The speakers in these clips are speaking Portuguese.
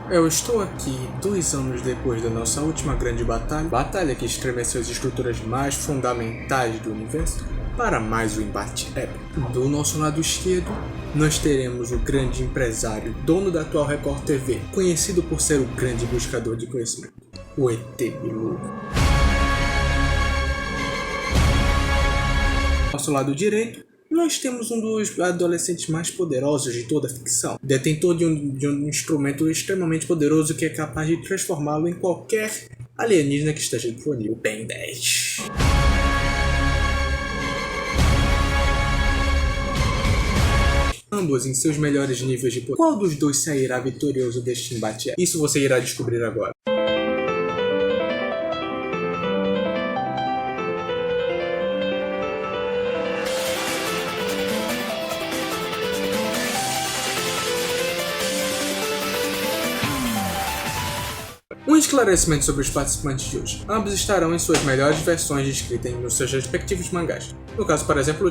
Eu estou aqui 2 anos depois da nossa última grande batalha que estremeceu as estruturas mais fundamentais do universo, para mais um embate épico. Do nosso lado esquerdo, nós teremos o grande empresário, dono da atual Record TV, conhecido por ser o grande buscador de conhecimento, o ET Bilu. Do nosso lado direito, nós temos um dos adolescentes mais poderosos de toda a ficção, detentor de um instrumento extremamente poderoso que é capaz de transformá-lo em qualquer alienígena que esteja disponível, o Ben 10. Ambos em seus melhores níveis de poder. Qual dos dois sairá vitorioso deste embate? Isso você irá descobrir agora. Um esclarecimento sobre os participantes de hoje. Ambos estarão em suas melhores versões descritas nos seus respectivos mangás. No caso, por exemplo,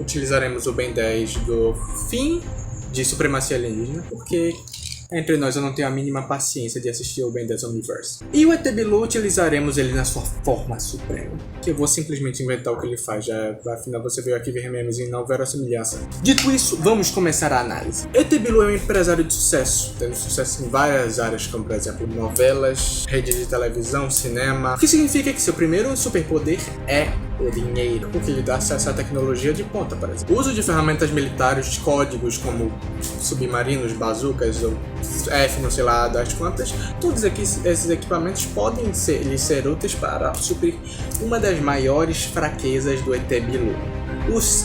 utilizaremos o Ben 10 do fim de Supremacia Alienígena, porque entre nós eu não tenho a mínima paciência de assistir ao Ben 10 Universe. E o ET Bilu utilizaremos ele na sua forma suprema, que eu vou simplesmente inventar o que ele faz, afinal você veio aqui ver memes e não verossimilhança. Dito isso, vamos começar a análise. ET Bilu é um empresário de sucesso, tendo sucesso em várias áreas, como por exemplo novelas, rede de televisão, cinema, o que significa que seu primeiro superpoder é o dinheiro, o que lhe dá acesso à tecnologia de ponta, por exemplo. O uso de ferramentas militares, códigos como submarinos, bazucas ou não sei lá das quantas, todos esses equipamentos podem lhe ser úteis para suprir uma das maiores fraquezas do ET Bilu.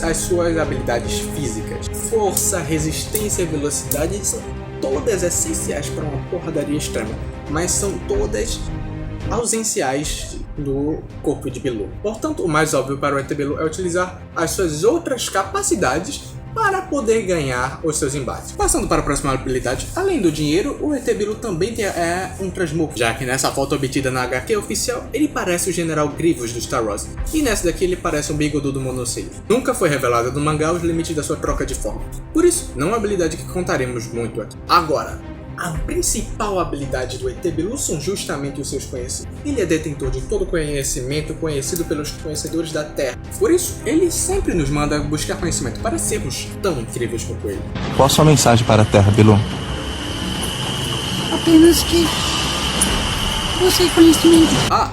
As suas habilidades físicas, força, resistência e velocidade são todas essenciais para uma porradaria extrema, mas são todas ausenciais do corpo de Bilu. Portanto, o mais óbvio para o ET Bilu é utilizar as suas outras capacidades para poder ganhar os seus embates. Passando para a próxima habilidade, além do dinheiro, o ET Bilu também é um transmorfo, já que nessa foto obtida na HQ oficial, ele parece o General Grievous do Star Wars, e nessa daqui ele parece um bigodudo monocelho. Nunca foi revelado no mangá os limites da sua troca de forma, por isso, não é uma habilidade que contaremos muito aqui. Agora, a principal habilidade do ET Bilu são justamente os seus conhecimentos. Ele é detentor de todo conhecimento conhecido pelos conhecedores da Terra. Por isso, ele sempre nos manda buscar conhecimento para sermos tão incríveis quanto ele. Qual a sua mensagem para a Terra, Bilu? Apenas que busque conhecimento.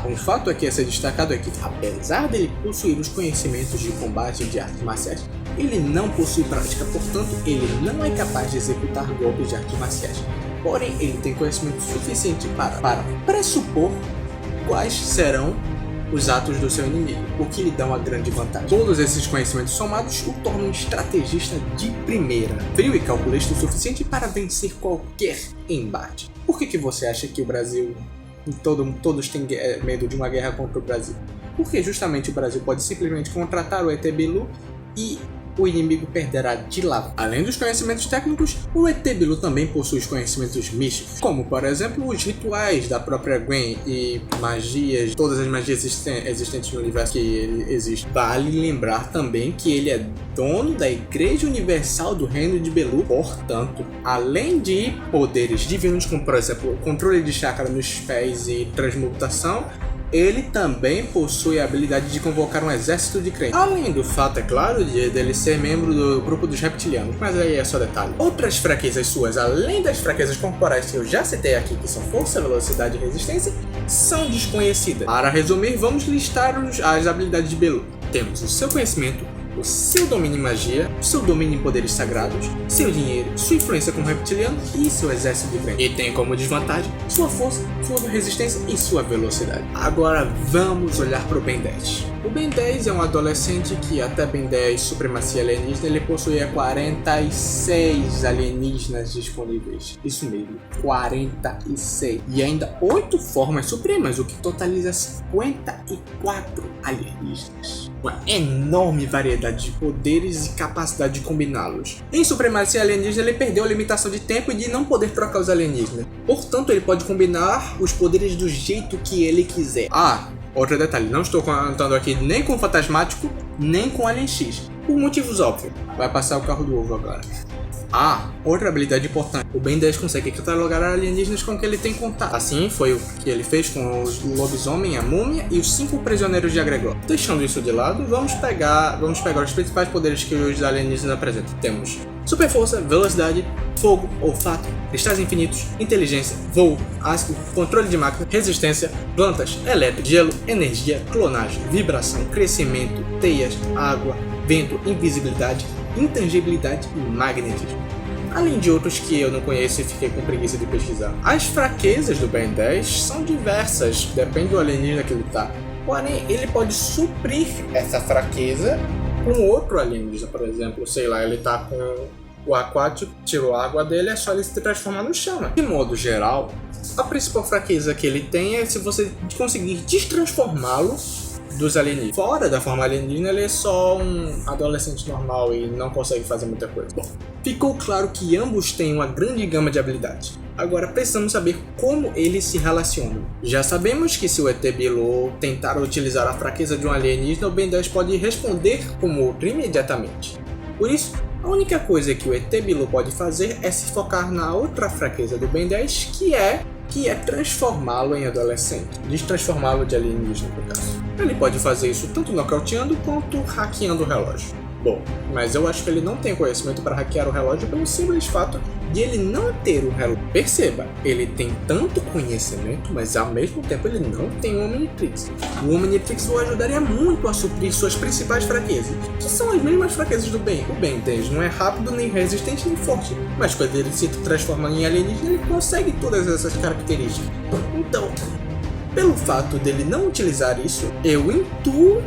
Um fato aqui a ser destacado é que, apesar dele possuir os conhecimentos de combate e de artes marciais, ele não possui prática, portanto, ele não é capaz de executar golpes de artes marciais. Porém, ele tem conhecimento suficiente para pressupor quais serão os atos do seu inimigo, o que lhe dá uma grande vantagem. Todos esses conhecimentos somados o tornam um estrategista de primeira, frio e calculista o suficiente para vencer qualquer embate. Por que você acha que o Brasil, todos têm medo de uma guerra contra o Brasil? Porque justamente o Brasil pode simplesmente contratar o ET Bilu e o inimigo perderá de lado. Além dos conhecimentos técnicos, o ET Bilu também possui os conhecimentos místicos, como por exemplo os rituais da própria Gwen e magias, todas as magias existentes no universo que ele existe. Vale lembrar também que ele é dono da Igreja Universal do Reino de Bilu, portanto, além de poderes divinos, como por exemplo o controle de chakra nos pés e transmutação, ele também possui a habilidade de convocar um exército de crentes. Além do fato, é claro, dele ser membro do grupo dos reptilianos, mas aí é só detalhe. Outras fraquezas suas, além das fraquezas corporais que eu já citei aqui, que são força, velocidade e resistência, são desconhecidas. Para resumir, vamos listar as habilidades de Bilu. Temos o seu conhecimento, o seu domínio em magia, o seu domínio em poderes sagrados, seu dinheiro, sua influência como reptiliano e seu exército de crentes. E tem como desvantagem sua força, sua resistência e sua velocidade. Agora vamos olhar para o Ben 10. O Ben 10 é um adolescente que até Ben 10 Supremacia Alienígena ele possuía 46 alienígenas disponíveis. Isso mesmo, 46. E ainda 8 formas supremas, o que totaliza 54 alienígenas. Uma enorme variedade de poderes e capacidade de combiná-los. Em Supremacia Alienígena ele perdeu a limitação de tempo e de não poder trocar os alienígenas. Portanto, ele pode combinar os poderes do jeito que ele quiser. Outro detalhe, não estou contando aqui nem com o Fantasmático, nem com Alien X, por motivos óbvios. Vai passar o carro do ovo agora. Outra habilidade importante. O Ben 10 consegue catalogar alienígenas com que ele tem contato. Assim foi o que ele fez com os lobisomem, a múmia e os 5 prisioneiros de Agregor. Deixando isso de lado, vamos pegar os principais poderes que os alienígenas apresentam. Temos super força, velocidade, fogo, olfato, cristais infinitos, inteligência, voo, ácido, controle de máquina, resistência, plantas, elétrico, gelo, energia, clonagem, vibração, crescimento, teias, água, vento, invisibilidade, intangibilidade e magnetismo. Além de outros que eu não conheço e fiquei com preguiça de pesquisar. As fraquezas do Ben 10 são diversas, depende do alienígena que ele tá. Porém, ele pode suprir essa fraqueza com outro alienígena, por exemplo. Sei lá, ele tá com o aquático, tirou a água dele, é só ele se transformar no chama. De modo geral, a principal fraqueza que ele tem é se você conseguir destransformá-lo dos alienígenas. Fora da forma alienígena, ele é só um adolescente normal e não consegue fazer muita coisa. Bom, ficou claro que ambos têm uma grande gama de habilidades. Agora precisamos saber como eles se relacionam. Já sabemos que se o ET Bilu tentar utilizar a fraqueza de um alienígena, o Ben 10 pode responder como outro imediatamente. Por isso, a única coisa que o ET Bilu pode fazer é se focar na outra fraqueza do Ben 10, que é transformá-lo em adolescente, destransformá-lo de alienígena, no caso. Ele pode fazer isso tanto nocauteando quanto hackeando o relógio. Bom, mas eu acho que ele não tem conhecimento para hackear o relógio pelo simples fato de ele não ter um relógio. Perceba, ele tem tanto conhecimento, mas ao mesmo tempo ele não tem o Omnitrix. O Omnitrix o ajudaria muito a suprir suas principais fraquezas, que são as mesmas fraquezas do Ben. O Ben 10 não é rápido, nem resistente, nem forte, mas quando ele se transforma em alienígena, ele consegue todas essas características. Então, pelo fato dele não utilizar isso, eu intuo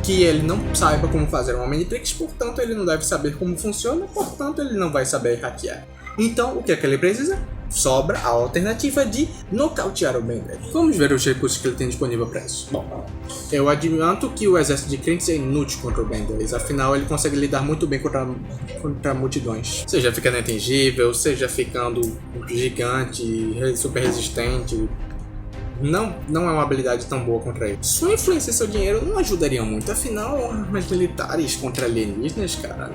que ele não saiba como fazer uma Omnitrix, portanto ele não deve saber como funciona, portanto ele não vai saber hackear. Então o que é que ele precisa? Sobra a alternativa de nocautear o Ben 10. Vamos ver os recursos que ele tem disponível para isso. Bom, eu adianto que o exército de crentes é inútil contra o Ben 10, afinal ele consegue lidar muito bem contra multidões. Seja ficando intangível, seja ficando gigante, super resistente. Não é uma habilidade tão boa contra ele. Sua influência e seu dinheiro não ajudariam muito, afinal, armas militares contra alienígenas, cara.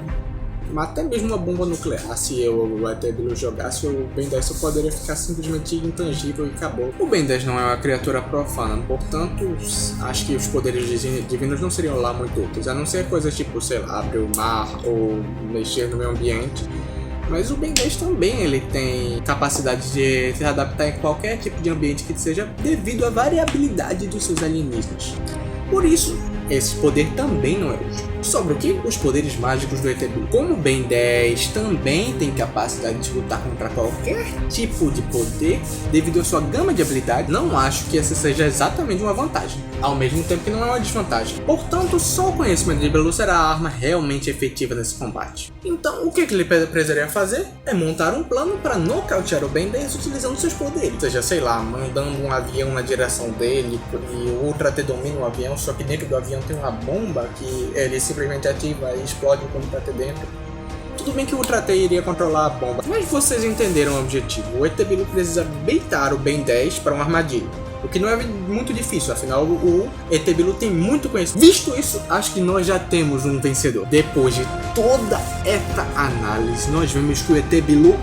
Até mesmo uma bomba nuclear, se o ET Bilu jogasse, o Ben 10 só poderia ficar simplesmente intangível e acabou. O Ben 10 não é uma criatura profana, portanto, acho que os poderes divinos não seriam lá muito úteis, a não ser coisas tipo, sei lá, abrir o mar ou mexer no meio ambiente. Mas o Ben 10 também ele tem capacidade de se adaptar em qualquer tipo de ambiente que seja devido à variabilidade dos seus alienígenas. Por isso, esse poder também não é útil. Sobre o que? Os poderes mágicos do ET Bilu. Como o Ben 10 também tem capacidade de lutar contra qualquer tipo de poder, devido à sua gama de habilidades, não acho que essa seja exatamente uma vantagem, ao mesmo tempo que não é uma desvantagem. Portanto, só o conhecimento de Bilu será a arma realmente efetiva nesse combate. Então, o que ele precisaria fazer é montar um plano para nocautear o Ben 10 utilizando seus poderes. Ou seja, sei lá, mandando um avião na direção dele e o Ultra T domina o avião, só que dentro do avião tem uma bomba que ele simplesmente ativa e explode quando está dentro. Tudo bem que o Ultra T iria controlar a bomba, mas vocês entenderam o objetivo. O ET Bilu precisa baitar o Ben 10 para uma armadilha, o que não é muito difícil, afinal o ET Bilu tem muito conhecimento. Visto isso, acho que nós já temos um vencedor. Depois de toda essa análise, nós vemos que o ET Bilu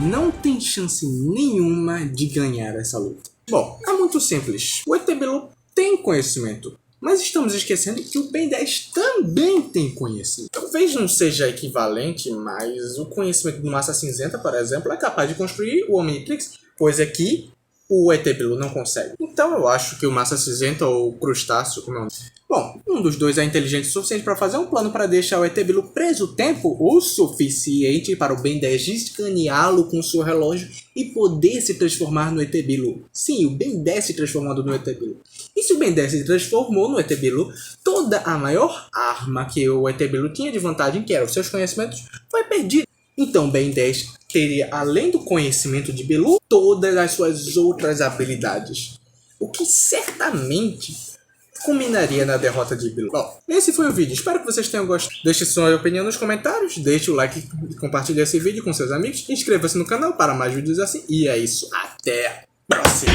não tem chance nenhuma de ganhar essa luta. Bom, é muito simples. O ET Bilu tem conhecimento, mas estamos esquecendo que o Ben 10 também tem conhecimento. Talvez não seja equivalente, mas o conhecimento do Massa Cinzenta, por exemplo, é capaz de construir o Omnitrix, pois aqui o ET Bilu não consegue. Então eu acho que o Massa Cinzenta ou o Crustáceo, como é o nome? Bom, um dos dois é inteligente o suficiente para fazer um plano para deixar o ET Bilu preso tempo o suficiente para o Ben 10 escaneá-lo com seu relógio e poder se transformar no ET Bilu. Sim, o Ben 10 se transformando no ET Bilu. E se o Ben 10 se transformou no ET Bilu, toda a maior arma que o ET Bilu tinha de vantagem, que eram os seus conhecimentos, foi perdida. Então o Ben 10 teria, além do conhecimento de Bilu, todas as suas outras habilidades, o que certamente culminaria na derrota de Bilu. Bom, esse foi o vídeo, espero que vocês tenham gostado. Deixe sua opinião nos comentários, deixe o like e compartilhe esse vídeo com seus amigos, inscreva-se no canal para mais vídeos assim, e é isso, até a próxima!